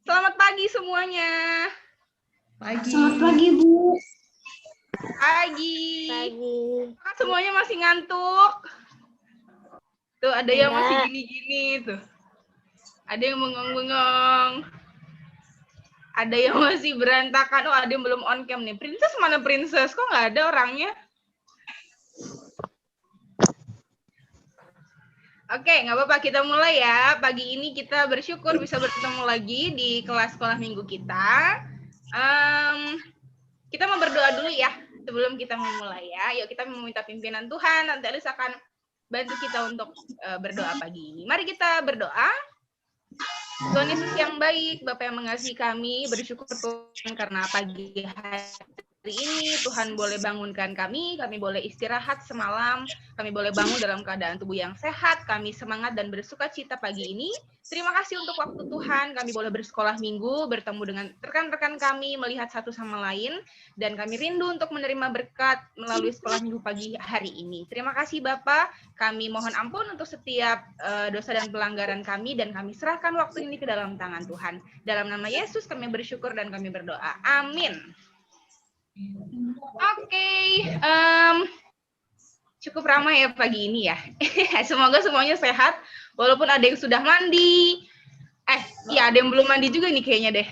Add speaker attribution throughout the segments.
Speaker 1: Selamat pagi semuanya.
Speaker 2: Selamat pagi, Bu.
Speaker 1: Pagi. Semuanya masih ngantuk. Tuh, ada yang masih gini-gini tuh. Ada yang bengong-bengong. Ada yang masih berantakan. Oh, ada yang belum on cam nih. Princess mana Princess? Kok nggak ada orangnya? Oke, nggak apa-apa, kita mulai ya. Pagi ini kita bersyukur bisa bertemu lagi di kelas sekolah minggu kita. Kita mau berdoa dulu ya, sebelum kita memulai ya. Yuk kita meminta pimpinan Tuhan, nanti Alice akan bantu kita untuk berdoa pagi ini. Mari kita berdoa. Tuhan Yesus yang baik, Bapak yang mengasihi kami, bersyukur Tuhan karena pagi hari ini Tuhan boleh bangunkan kami boleh istirahat semalam, kami boleh bangun dalam keadaan tubuh yang sehat, kami semangat dan bersuka cita pagi ini. Terima kasih untuk waktu Tuhan, kami boleh bersekolah minggu, bertemu dengan rekan-rekan kami, melihat satu sama lain, dan kami rindu untuk menerima berkat melalui sekolah minggu pagi hari ini. Terima kasih Bapak, kami mohon ampun untuk setiap dosa dan pelanggaran kami, dan kami serahkan waktu ini ke dalam tangan Tuhan. Dalam nama Yesus kami bersyukur dan kami berdoa. Amin. Oke, cukup ramai ya pagi ini ya. Semoga semuanya sehat, walaupun ada yang sudah mandi. Iya ada yang belum mandi juga nih kayaknya deh.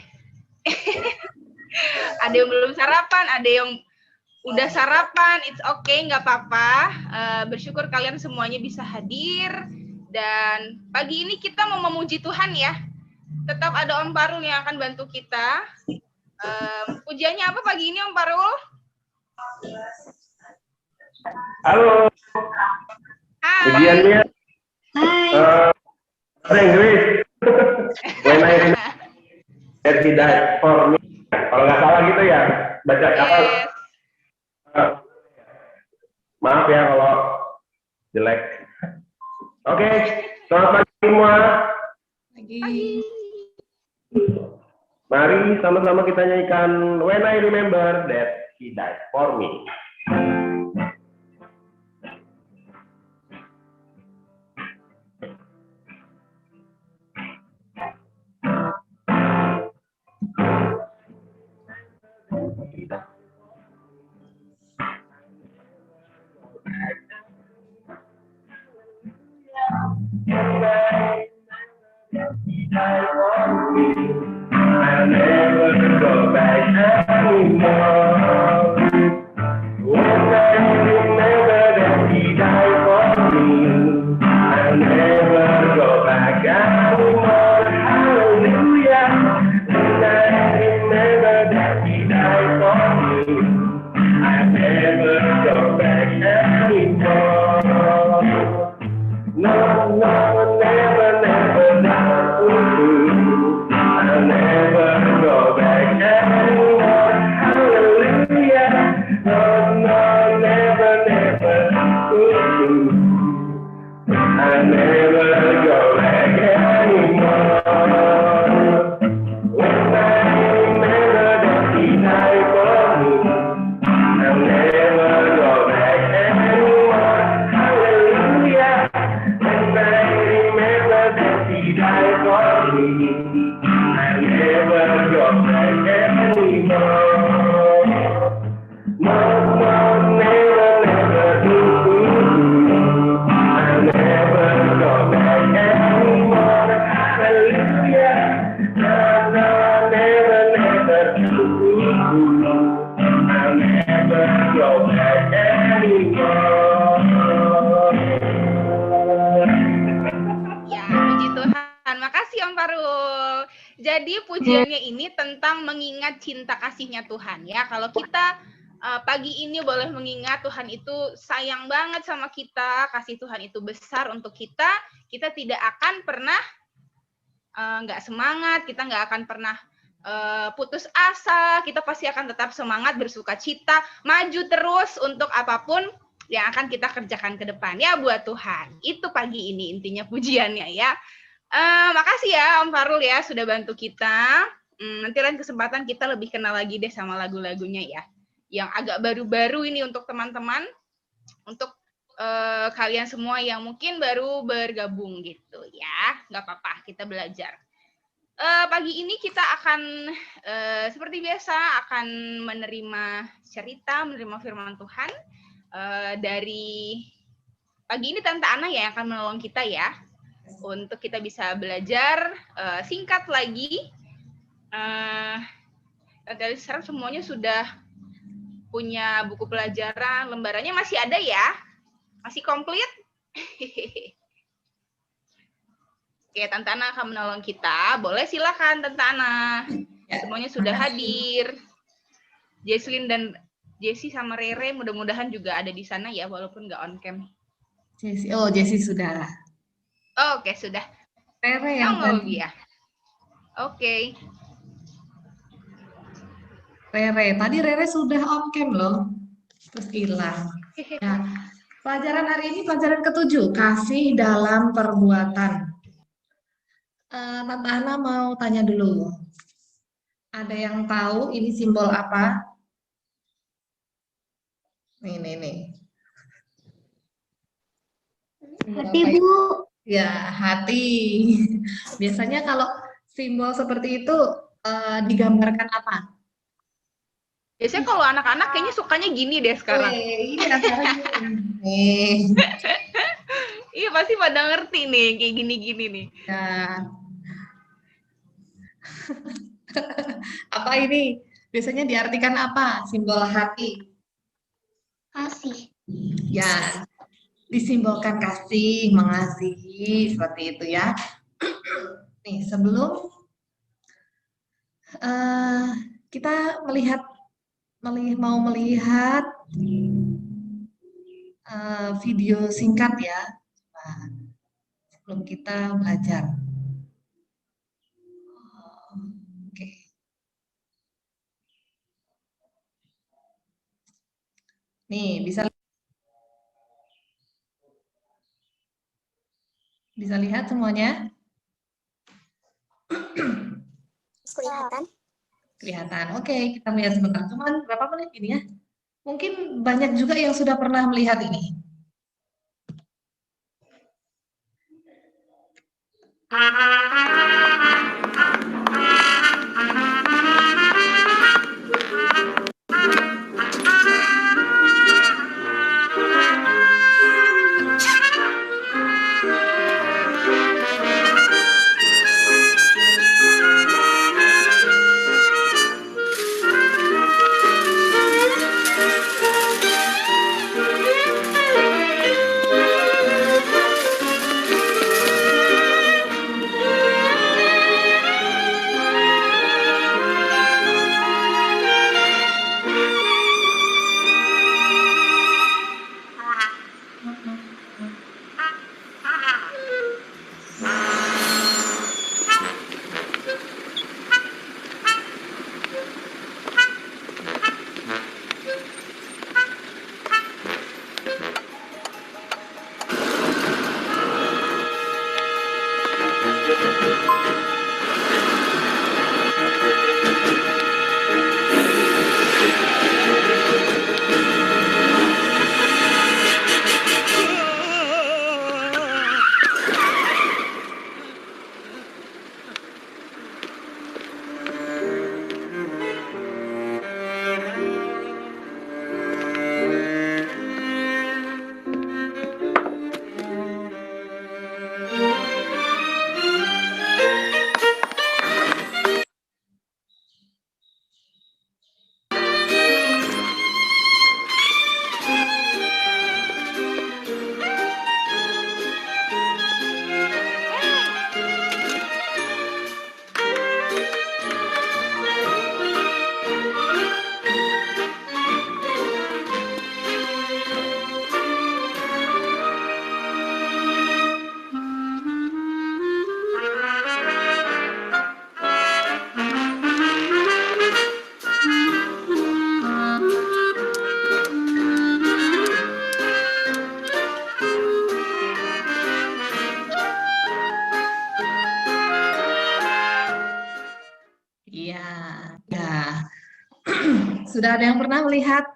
Speaker 1: Ada yang belum sarapan, ada yang udah sarapan. It's okay, nggak apa-apa. Bersyukur kalian semuanya bisa hadir. Dan pagi ini kita mau memuji Tuhan ya. Tetap ada Om Parul yang akan bantu kita. Pujiannya apa pagi ini Om Parul?
Speaker 3: Halo.
Speaker 1: Hai.
Speaker 3: Pujiannya bahasa Inggris. When I remember He died for me. Kalau nggak salah gitu ya. Baca apa? Maaf ya kalau jelek. Oke, selamat pagi semua.
Speaker 2: Pagi.
Speaker 3: Mari sama-sama kita nyanyikan When I Remember That He Died for Me. I'll never go back anymore. When I remember that He died for me, I'll never go back anymore. Hallelujah. When I remember that He died for me, I'll never go back anymore. No, never, never, never. I'll never go back anymore. Hallelujah. No, never, never. I'll never go back anymore. When I remember that He died for me, I'll never go back anymore. Hallelujah. When I remember that He died for me, I'll never go back anymore. No, never, never. I'll never go back anymore. Hallelujah. No, never, never. I'll never go back anymore.
Speaker 1: Ya, puji Tuhan. Makasih Om Parul. Jadi pujiannya ini tentang mengingat cinta kasihnya Tuhan ya. Kalau kita pagi ini boleh mengingat Tuhan itu sayang banget sama kita, kasih Tuhan itu besar untuk kita tidak akan pernah nggak semangat, kita nggak akan pernah putus asa, kita pasti akan tetap semangat, bersuka cita, maju terus untuk apapun yang akan kita kerjakan ke depan ya buat Tuhan. Itu pagi ini intinya pujiannya ya. Makasih ya Om Farul ya sudah bantu kita. Nanti lain kesempatan kita lebih kenal lagi deh sama lagu-lagunya ya. Yang agak baru-baru ini untuk teman-teman, untuk kalian semua yang mungkin baru bergabung gitu ya. Nggak apa-apa, kita belajar. Pagi ini kita akan seperti biasa akan menerima cerita, menerima firman Tuhan dari pagi ini Tante Ana ya yang akan menolong kita ya untuk kita bisa belajar singkat lagi. Tante Alice sekarang semuanya sudah punya buku pelajaran, lembarannya masih ada ya, masih komplit. Oke, Tante Ana akan menolong kita. Boleh silakan Tante Ana.
Speaker 2: Ya,
Speaker 1: Semuanya sudah hadir. Jesslyn dan Jessie sama Rere mudah-mudahan juga ada di sana ya, walaupun nggak on cam.
Speaker 2: Jessie sudah.
Speaker 1: Oke, sudah.
Speaker 2: Rere yang tadi.
Speaker 1: ya. Oke.
Speaker 2: Rere sudah on cam loh. Terus hilang. Ya. Pelajaran hari ini pelajaran ke-7, kasih dalam perbuatan. Tante Ana mau tanya dulu. Ada yang tahu ini simbol apa? Nih.
Speaker 4: Hati, Bu.
Speaker 2: Ya, hati. Biasanya kalau simbol seperti itu digambarkan apa?
Speaker 1: Biasanya kalau anak-anak kayaknya sukanya gini deh sekarang.
Speaker 2: Iya, sekarang gini.
Speaker 1: Iya, pasti pada ngerti nih, kayak gini-gini nih.
Speaker 2: Ya. Apa ini? Biasanya diartikan apa? Simbol hati.
Speaker 4: Kasih.
Speaker 2: Ya, disimbolkan kasih, mengasihi, seperti itu ya. Nih, sebelum kita mau melihat video singkat ya, sebelum kita belajar. Oke. Nih, bisa lihat semuanya?
Speaker 4: Kelihatan.
Speaker 2: Kelihatan. Oke, kita melihat sebentar. Cuman berapa menit ini ya? Mungkin banyak juga yang sudah pernah melihat ini. Sudah ada yang pernah melihat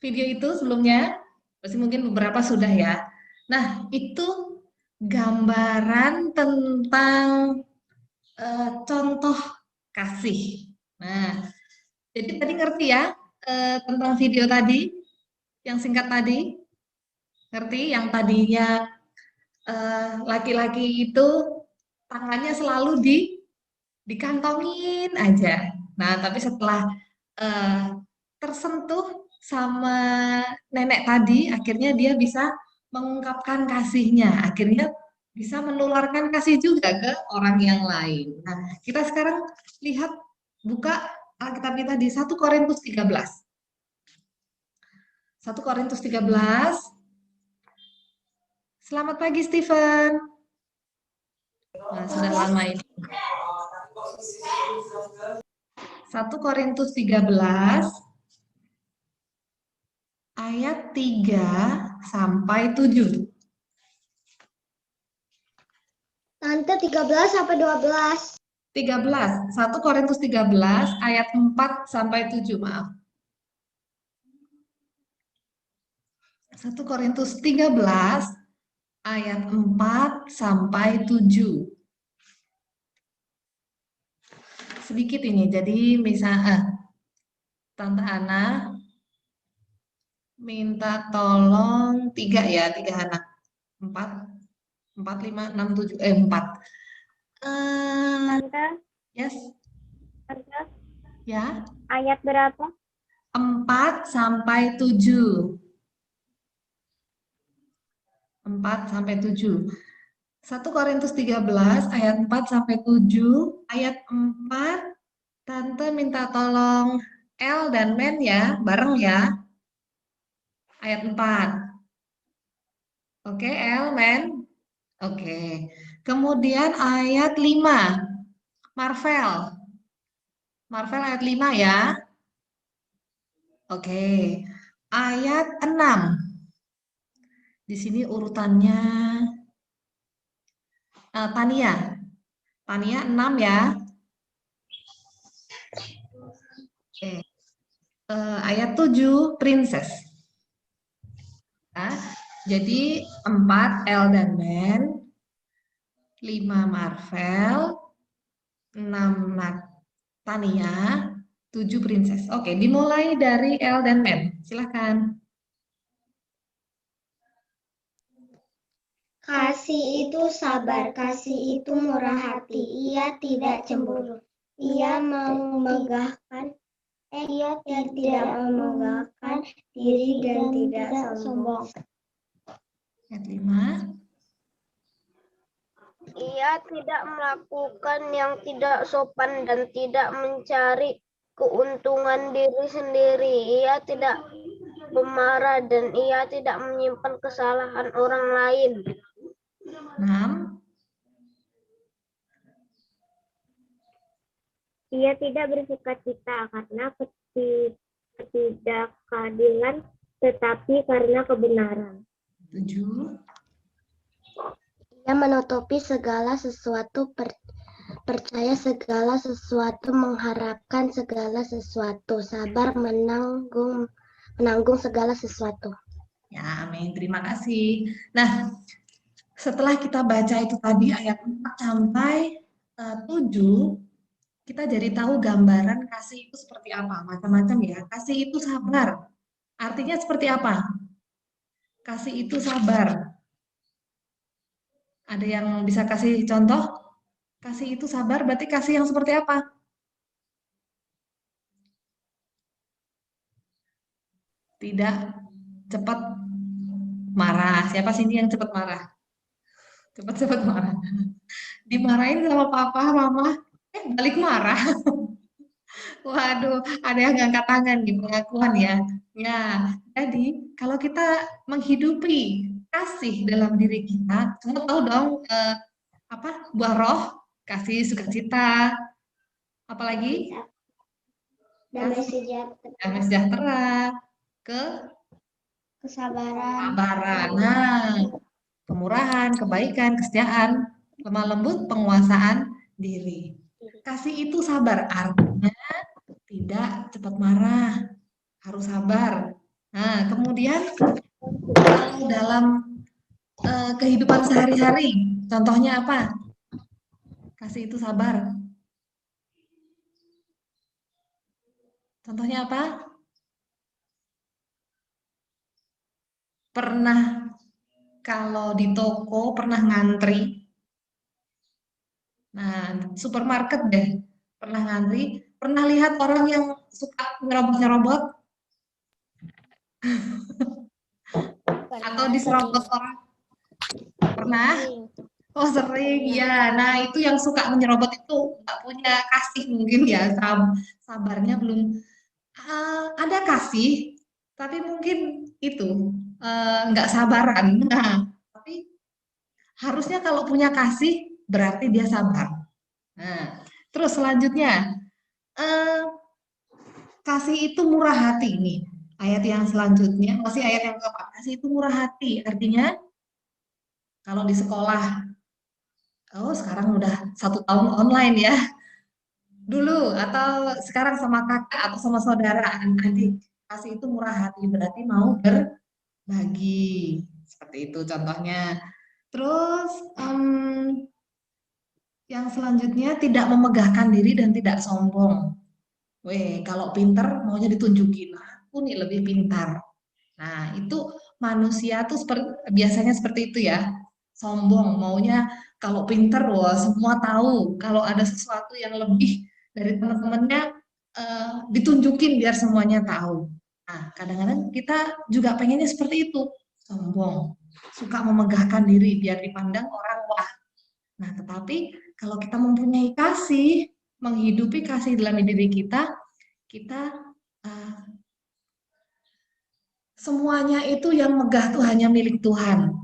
Speaker 2: video itu sebelumnya? Pasti mungkin beberapa sudah ya. Nah, itu gambaran tentang contoh kasih. Nah, jadi tadi ngerti ya tentang video tadi, yang singkat tadi? Ngerti yang tadinya laki-laki itu tangannya selalu dikantongin aja. Nah, tapi setelah tersentuh sama nenek tadi, akhirnya dia bisa mengungkapkan kasihnya. Akhirnya bisa menularkan kasih juga ke orang yang lain. Nah, kita sekarang lihat, buka Alkitab kita di 1 Korintus 13. 1 Korintus 13. Selamat pagi, Steven. Nah, sudah lama ini. 1 Korintus 13 ayat 3 sampai 7.
Speaker 4: Tante 13 sampai 12.
Speaker 2: 13, 1 Korintus 13 ayat 4 sampai 7, maaf. 1 Korintus 13 ayat 4 sampai 7. Sedikit ini, jadi misalnya Tante Ana minta tolong 3 ya, 3 anak. 4, 5, 6, 7, 4.
Speaker 4: Tante,
Speaker 2: Yes,
Speaker 4: Tante,
Speaker 2: ya.
Speaker 4: ayat berapa?
Speaker 2: 4 sampai 7. 4 sampai 7. 1 Korintus 13 ayat 4 sampai 7. Ayat 4 Tante minta tolong El dan Men ya, bareng ya. Ayat 4. Oke, El, Men. Oke. Kemudian ayat 5. Marvel. Marvel ayat 5 ya. Oke. Ayat 6. Di sini urutannya Tania. Tania 6 ya. Oke. Ayat 7 Princess. Nah, jadi 4 El dan Men, 5 Marvel, 6 Tania, 7 Princess. Oke, dimulai dari El dan Men. Silahkan.
Speaker 4: Kasih itu sabar, kasih itu murah hati. Ia tidak cemburu. Ia tidak memegahkan diri dan tidak sombong.
Speaker 2: Ayat 5.
Speaker 5: Ia tidak melakukan yang tidak sopan dan tidak mencari keuntungan diri sendiri. Ia tidak pemarah dan ia tidak menyimpan kesalahan orang lain.
Speaker 2: 6.
Speaker 5: Ia tidak bersukacita karena ketidakadilan, tetapi karena kebenaran.
Speaker 2: 7.
Speaker 4: Ia menutupi segala sesuatu, percaya segala sesuatu, mengharapkan segala sesuatu, sabar menanggung segala sesuatu.
Speaker 2: Ya, amin. Terima kasih. Nah, setelah kita baca itu tadi ayat 4 sampai 7, kita jadi tahu gambaran kasih itu seperti apa. Macam-macam ya. Kasih itu sabar. Artinya seperti apa? Kasih itu sabar. Ada yang bisa kasih contoh? Kasih itu sabar berarti kasih yang seperti apa? Tidak cepat marah. Siapa sini yang cepat marah? Cepat-cepat marah. Dimarahin sama papa, mama, balik marah. Waduh, ada yang ngangkat tangan di pengakuan ya. Ya, jadi kalau kita menghidupi kasih dalam diri kita, semua tahu dong buah roh, kasih, sukacita, apalagi
Speaker 4: Damai sejahtera,
Speaker 2: damai sejahtera,
Speaker 4: kesabaran,
Speaker 2: kesabaran, nah, kemurahan, kebaikan, kesetiaan, lemah lembut, penguasaan diri. Kasih itu sabar, artinya tidak cepat marah, harus sabar. Nah, kemudian kalau dalam kehidupan sehari-hari. Contohnya apa? Kasih itu sabar. Contohnya apa? Pernah kalau di toko pernah ngantri. Nah, supermarket deh. Pernah ngantri, pernah lihat orang yang suka nyerobot-nyerobot atau diserobot orang? Pernah? Oh sering ya. Nah itu yang suka menyerobot itu nggak punya kasih mungkin ya, sabarnya belum. Ada kasih, tapi mungkin itu nggak sabaran. Nah, tapi harusnya kalau punya kasih berarti dia sabar. Nah, terus selanjutnya eh, kasih itu murah hati nih. Ayat yang selanjutnya masih ayat yang keempat. Kasih itu murah hati, artinya kalau di sekolah, oh sekarang udah 1 tahun online ya. Dulu atau sekarang sama kakak atau sama saudara adik, kasih itu murah hati berarti mau berbagi, seperti itu contohnya. Terus yang selanjutnya tidak memegahkan diri dan tidak sombong. Weh, kalau pinter maunya ditunjukin, aku nih lebih pintar. Nah, itu manusia tuh biasanya seperti itu ya. Sombong, maunya kalau pinter, wah semua tahu. Kalau ada sesuatu yang lebih dari teman-temannya, ditunjukin biar semuanya tahu. Nah, kadang-kadang kita juga pengennya seperti itu. Sombong, suka memegahkan diri biar dipandang orang, wah. Nah, tetapi kalau kita mempunyai kasih, menghidupi kasih dalam diri kita, kita semuanya itu yang megah tuh hanya milik Tuhan.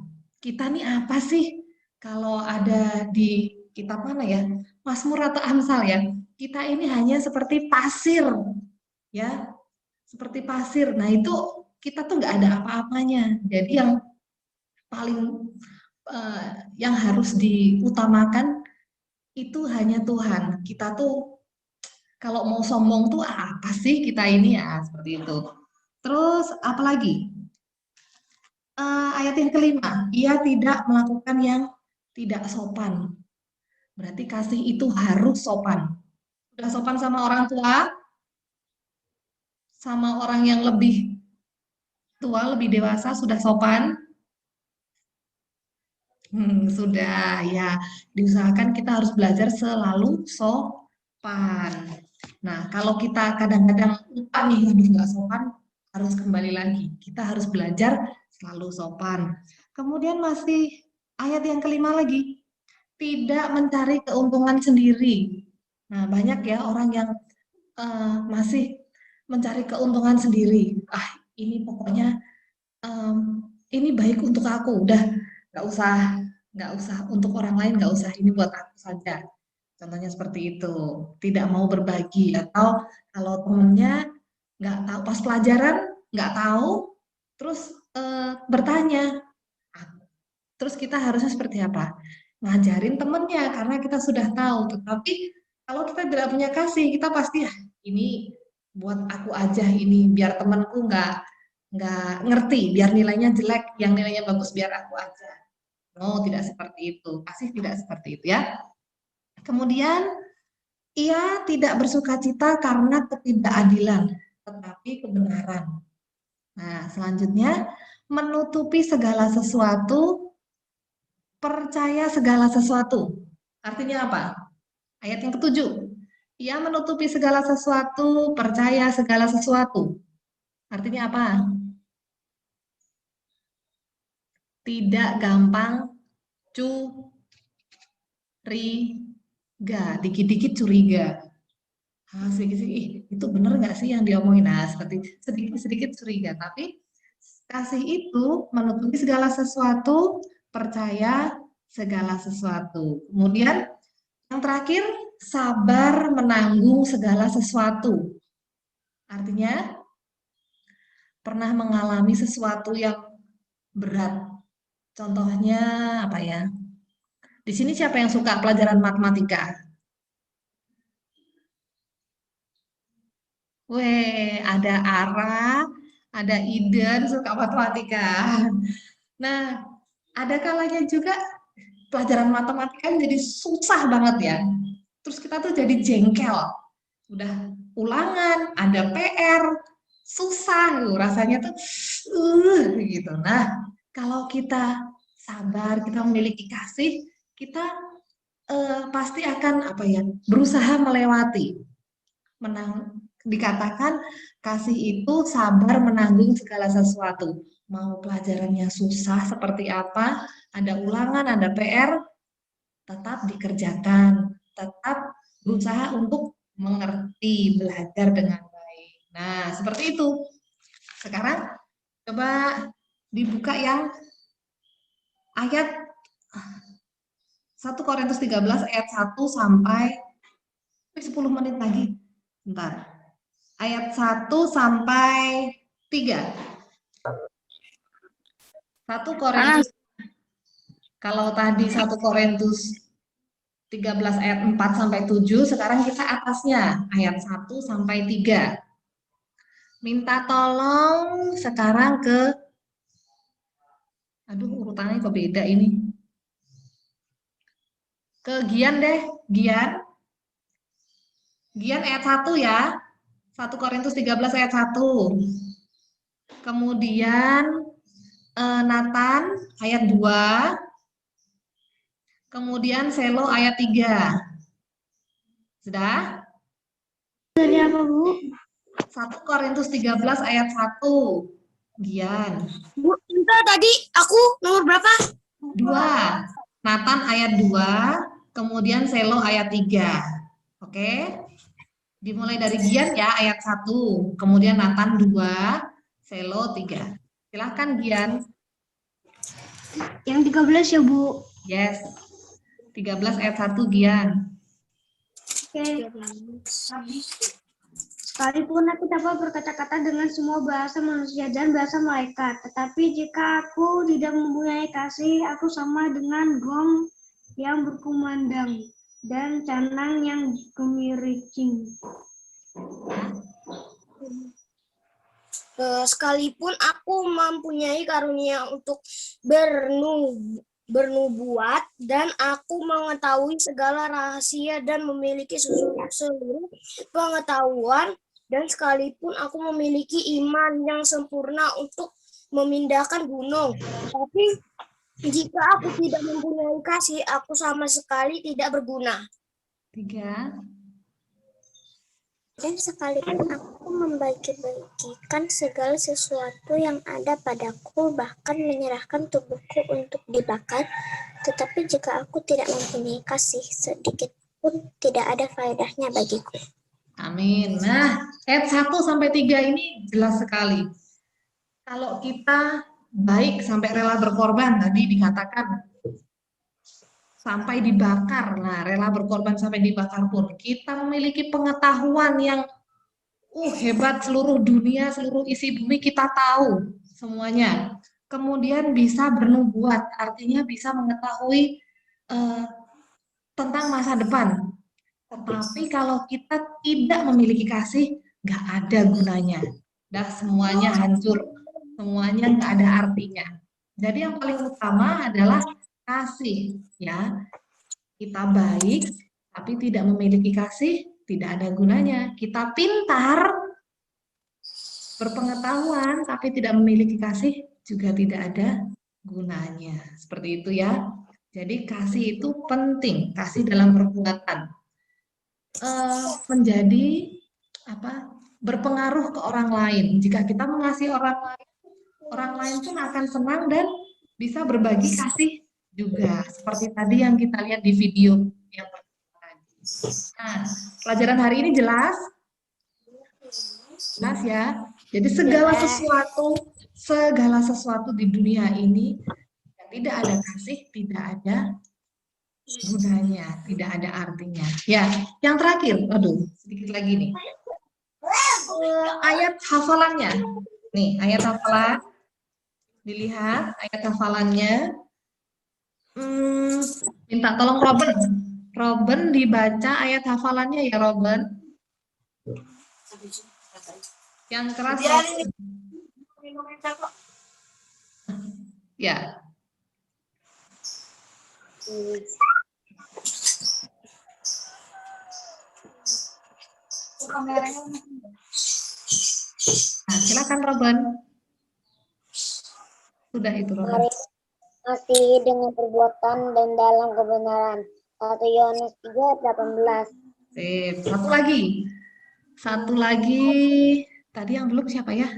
Speaker 2: Kita nih apa sih? Kalau ada di kitab mana ya? Mazmur atau Amsal ya. Kita ini hanya seperti pasir, ya. Seperti pasir. Nah, itu kita tuh nggak ada apa-apanya. Jadi yang paling yang harus diutamakan itu hanya Tuhan. Kita tuh kalau mau sombong tuh apa sih kita ini ya, seperti itu. Terus apalagi? Ayat yang kelima, ia tidak melakukan yang tidak sopan. Berarti kasih itu harus sopan. Sudah sopan sama orang tua, sama orang yang lebih tua, lebih dewasa, sudah sopan? Sudah, ya. Diusahakan kita harus belajar selalu sopan. Nah, kalau kita kadang-kadang lupa nih, aduh nggak sopan, harus kembali lagi. Kita harus belajar selalu sopan. Kemudian masih ayat yang kelima lagi, tidak mencari keuntungan sendiri. Nah, banyak ya orang yang masih mencari keuntungan sendiri. Ini pokoknya ini baik untuk aku, udah nggak usah untuk orang lain, nggak usah, ini buat aku saja. Contohnya seperti itu, tidak mau berbagi, atau kalau temennya nggak tahu pas pelajaran nggak tahu, terus bertanya, terus kita harusnya seperti apa? Ngajarin temennya karena kita sudah tahu. Tetapi kalau kita tidak punya kasih, kita pasti ini buat aku aja, ini biar temanku nggak ngerti, biar nilainya jelek, yang nilainya bagus biar aku aja. No, tidak seperti itu. Kasih tidak seperti itu ya. Kemudian ia tidak bersukacita karena ketidakadilan, tetapi kebenaran. Nah, selanjutnya menutupi segala sesuatu, percaya segala sesuatu. Artinya apa? Ayat yang ketujuh. Ia menutupi segala sesuatu, percaya segala sesuatu. Artinya apa? Tidak gampang curiga, dikit-dikit curiga. Sedikit-sedikit, itu benar nggak sih yang diomongin? Nah, seperti sedikit-sedikit curiga, tapi kasih itu menutupi segala sesuatu, percaya segala sesuatu. Kemudian yang terakhir, sabar menanggung segala sesuatu. Artinya, pernah mengalami sesuatu yang berat. Contohnya apa ya? Di sini siapa yang suka pelajaran matematika? Ada Ara, ada Iden suka matematika. Nah, ada kalanya juga pelajaran matematika jadi susah banget ya. Terus kita tuh jadi jengkel. Udah ulangan, ada PR, susah loh rasanya tuh gitu. Nah, kalau kita sabar, kita memiliki kasih, kita pasti akan berusaha melewati. Dikatakan kasih itu sabar menanggung segala sesuatu. Mau pelajarannya susah seperti apa, ada ulangan, ada PR, tetap dikerjakan, tetap berusaha untuk mengerti, belajar dengan baik. Nah, seperti itu. Sekarang coba dibuka yang ayat 1 Korintus 13 ayat 1 sampai 10 menit lagi. Bentar. Ayat 1 sampai 3. 1 Korintus. Kalau tadi 1 Korintus 13 ayat 4 sampai 7, sekarang kita atasnya ayat 1 sampai 3. Minta tolong sekarang ke urutannya kok beda ini. Ke Gian deh, Gian. Gian ayat 1 ya. 1 Korintus 13 ayat 1. Kemudian Nathan ayat 2. Kemudian Selo ayat 3. Sudah?
Speaker 4: Dari apa, Bu?
Speaker 2: 1 Korintus 13 ayat 1. Gian.
Speaker 4: Bu, entar tadi aku nomor berapa?
Speaker 2: 2. Nathan ayat 2. Kemudian Selo ayat 3. Oke? Dimulai dari Gian ya, ayat 1. Kemudian Nathan 2. Selo 3. Silahkan Gian.
Speaker 4: Yang 13 ya, Bu.
Speaker 2: Yes. 13 ayat 1 Gian.
Speaker 4: Oke. Sekalipun aku dapat berkata-kata dengan semua bahasa manusia dan bahasa malaikat, tetapi jika aku tidak mempunyai kasih, aku sama dengan gong yang berkumandang dan canang yang gemericing.
Speaker 6: Sekalipun aku mempunyai karunia untuk bernubuat dan aku mengetahui segala rahasia dan memiliki seluruh pengetahuan, dan sekalipun aku memiliki iman yang sempurna untuk memindahkan gunung, tapi jika aku tidak mempunyai kasih, aku sama sekali tidak berguna.
Speaker 2: 3.
Speaker 5: Dan sekalipun aku membagi-bagikan segala sesuatu yang ada padaku, bahkan menyerahkan tubuhku untuk dibakar, tetapi jika aku tidak mempunyai kasih, sedikit pun tidak ada faedahnya bagiku.
Speaker 2: Amin. Nah, ayat 1 sampai 3 ini jelas sekali. Kalau kita baik sampai rela berkorban, tadi dikatakan sampai dibakar. Nah, rela berkorban sampai dibakar pun kita memiliki pengetahuan yang hebat, seluruh dunia, seluruh isi bumi kita tahu semuanya. Kemudian bisa bernubuat, artinya bisa mengetahui tentang masa depan. Tetapi kalau kita tidak memiliki kasih, nggak ada gunanya. Dah semuanya hancur, semuanya nggak ada artinya. Jadi yang paling utama adalah kasih, ya. Kita baik, tapi tidak memiliki kasih, tidak ada gunanya. Kita pintar, berpengetahuan, tapi tidak memiliki kasih, juga tidak ada gunanya. Seperti itu ya. Jadi kasih itu penting, kasih dalam perbuatan. Menjadi berpengaruh ke orang lain. Jika kita mengasihi orang lain pun akan senang dan bisa berbagi kasih juga. Seperti tadi yang kita lihat di video yang pertama tadi. Nah, pelajaran hari ini jelas? Jelas ya. Jadi segala sesuatu di dunia ini yang tidak ada kasih, tidak ada gunanya, tidak ada artinya. Ya, yang terakhir, sedikit lagi nih. Ayat hafalannya. Nih, ayat hafalan. Dilihat ayat hafalannya. Minta tolong Robin. Robin dibaca ayat hafalannya ya, Robin. Yang keras. Ya. Nah, silakan Robin. Sudah itu Robin.
Speaker 5: Mari mengasihi dengan perbuatan dan dalam kebenaran. 1 Yohanes 3:18.
Speaker 2: Sip. Satu lagi. Satu lagi. Tadi yang belum siapa ya?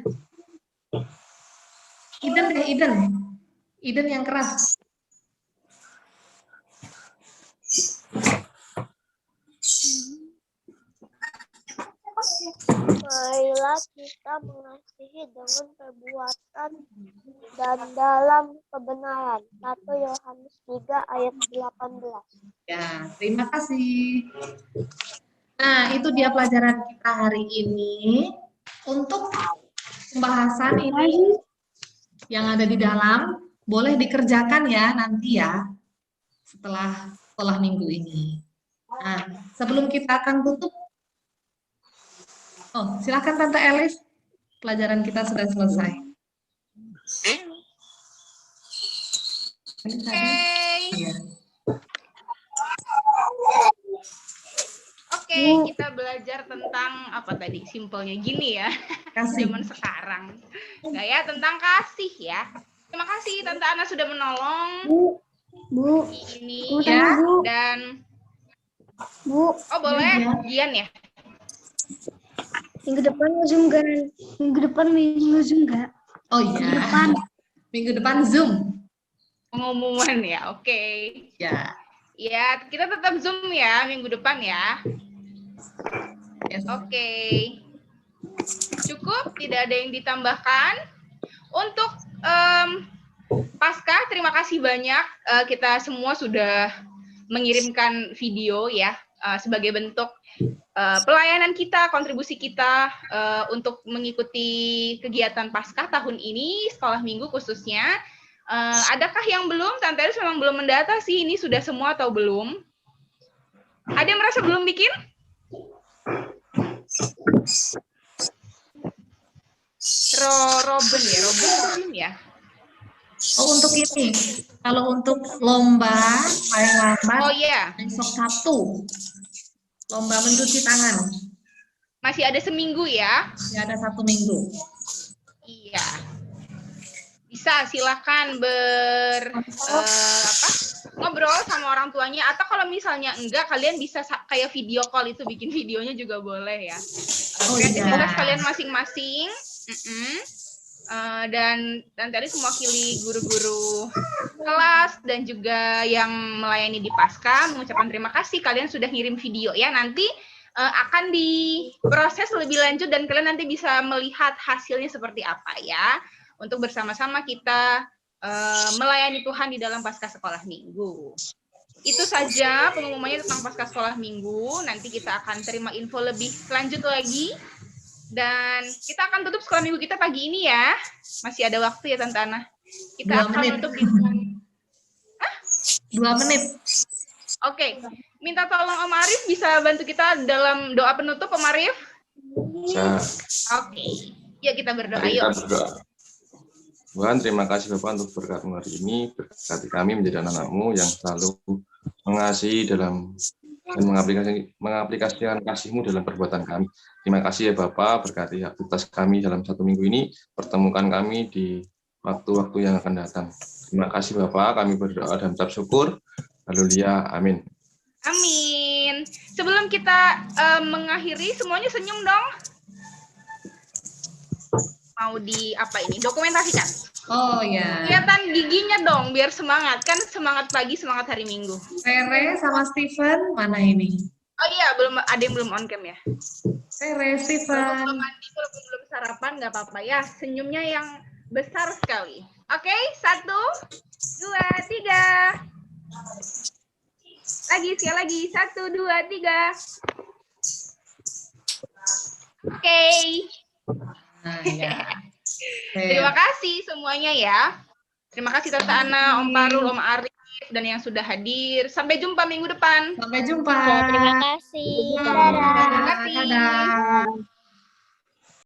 Speaker 2: Iden deh, Iden. Iden yang keras.
Speaker 5: Marilah kita mengasihi dengan perbuatan dan dalam kebenaran. 1 Yohanes 3:18.
Speaker 2: Ya, terima kasih. Nah, itu dia pelajaran kita hari ini. Untuk pembahasan ini yang ada di dalam, boleh dikerjakan ya nanti ya, setelah minggu ini. Nah, sebelum kita akan tutup, silakan Tante Elis, pelajaran kita sudah selesai. Iya.
Speaker 1: Oke, kita belajar tentang apa tadi? Simpelnya gini ya.
Speaker 2: Kasih.
Speaker 1: Zaman sekarang. Nah ya, tentang kasih ya. Terima kasih Tante Ana sudah menolong
Speaker 4: Bu,
Speaker 1: ini
Speaker 4: Bu,
Speaker 1: ya.
Speaker 4: tanya, Bu.
Speaker 1: Dan
Speaker 4: Bu,
Speaker 1: oh boleh, Gian ya.
Speaker 4: minggu depan Zoom kan? Minggu depan Zoom nggak?
Speaker 2: Oh
Speaker 4: Minggu
Speaker 2: iya.
Speaker 4: depan.
Speaker 2: Minggu depan Zoom.
Speaker 1: Pengumuman ya, oke.
Speaker 2: Ya.
Speaker 1: Ya, kita tetap Zoom ya minggu depan ya.
Speaker 2: Yes.
Speaker 1: Oke. Cukup, tidak ada yang ditambahkan. Untuk Pasca, terima kasih banyak. Kita semua sudah mengirimkan video ya sebagai bentuk pelayanan kita, kontribusi kita untuk mengikuti kegiatan Pasca tahun ini, sekolah minggu khususnya. Adakah yang belum? Tante Elis memang belum mendata sih, ini sudah semua atau belum? Ada yang merasa belum bikin? Robin belum ya?
Speaker 2: Oh, untuk ini. Kalau untuk lomba paling lambat
Speaker 1: Oh iya,
Speaker 2: besok Sabtu. Lomba mencuci tangan.
Speaker 1: masih ada seminggu ya?
Speaker 2: Ya, ada 1 minggu.
Speaker 1: Iya. Bisa silakan ngobrol sama orang tuanya, atau kalau misalnya enggak, kalian bisa kayak video call itu, bikin videonya juga boleh ya. Kreativitas kalian masing-masing. Dan tadi mewakili guru-guru kelas dan juga yang melayani di Pasca mengucapkan terima kasih kalian sudah ngirim video ya. Nanti akan diproses lebih lanjut dan kalian nanti bisa melihat hasilnya seperti apa ya, untuk bersama-sama kita melayani Tuhan di dalam Pasca Sekolah Minggu. Itu saja pengumumannya tentang Pasca Sekolah Minggu. Nanti kita akan terima info lebih lanjut lagi. Dan kita akan tutup sekolah minggu kita pagi ini ya. Masih ada waktu ya Tante Ana. Kita
Speaker 2: 2
Speaker 1: akan
Speaker 2: menit.
Speaker 1: tutup di
Speaker 2: 2 menit.
Speaker 1: Oke. Minta tolong Om Arif bisa bantu kita dalam doa penutup, Om Arif?
Speaker 3: Bisa.
Speaker 1: Oke. Yuk kita berdoa.
Speaker 3: Mari
Speaker 1: Yuk.
Speaker 3: kita berdoa. Tuhan, terima kasih Bapak untuk berkat hari ini. Berkati kami menjadi anak-anak-Mu yang selalu mengasihi dan mengaplikasikan kasih-Mu dalam perbuatan kami. Terima kasih ya Bapak, berkati aktivitas kami dalam 1 minggu ini, pertemukan kami di waktu-waktu yang akan datang. Terima kasih Bapak, kami berdoa dan mengucap syukur. Haleluya, amin.
Speaker 1: Amin. Sebelum kita mengakhiri, semuanya senyum dong. Mau dokumentasikan.
Speaker 2: Oh ya.
Speaker 1: Kelihatan giginya dong, biar semangat. Kan semangat pagi, semangat hari Minggu.
Speaker 2: Rere sama Steven, mana ini?
Speaker 1: Oh iya, ada yang belum on cam ya?
Speaker 2: Rere, Steven.
Speaker 1: Kalau belum sarapan, nggak apa-apa ya. Senyumnya yang besar sekali. Oke, 1, 2, 3. Sekali lagi. 1, 2, 3. Oke.
Speaker 2: Nah, ya.
Speaker 1: Terima kasih semuanya ya. Terima kasih Tante Ana, Om Parul, Om Arif, dan yang sudah hadir. Sampai jumpa minggu depan.
Speaker 2: Sampai jumpa.
Speaker 5: Terima kasih.
Speaker 2: Dadah.
Speaker 1: Terima kasih.
Speaker 2: Dadah.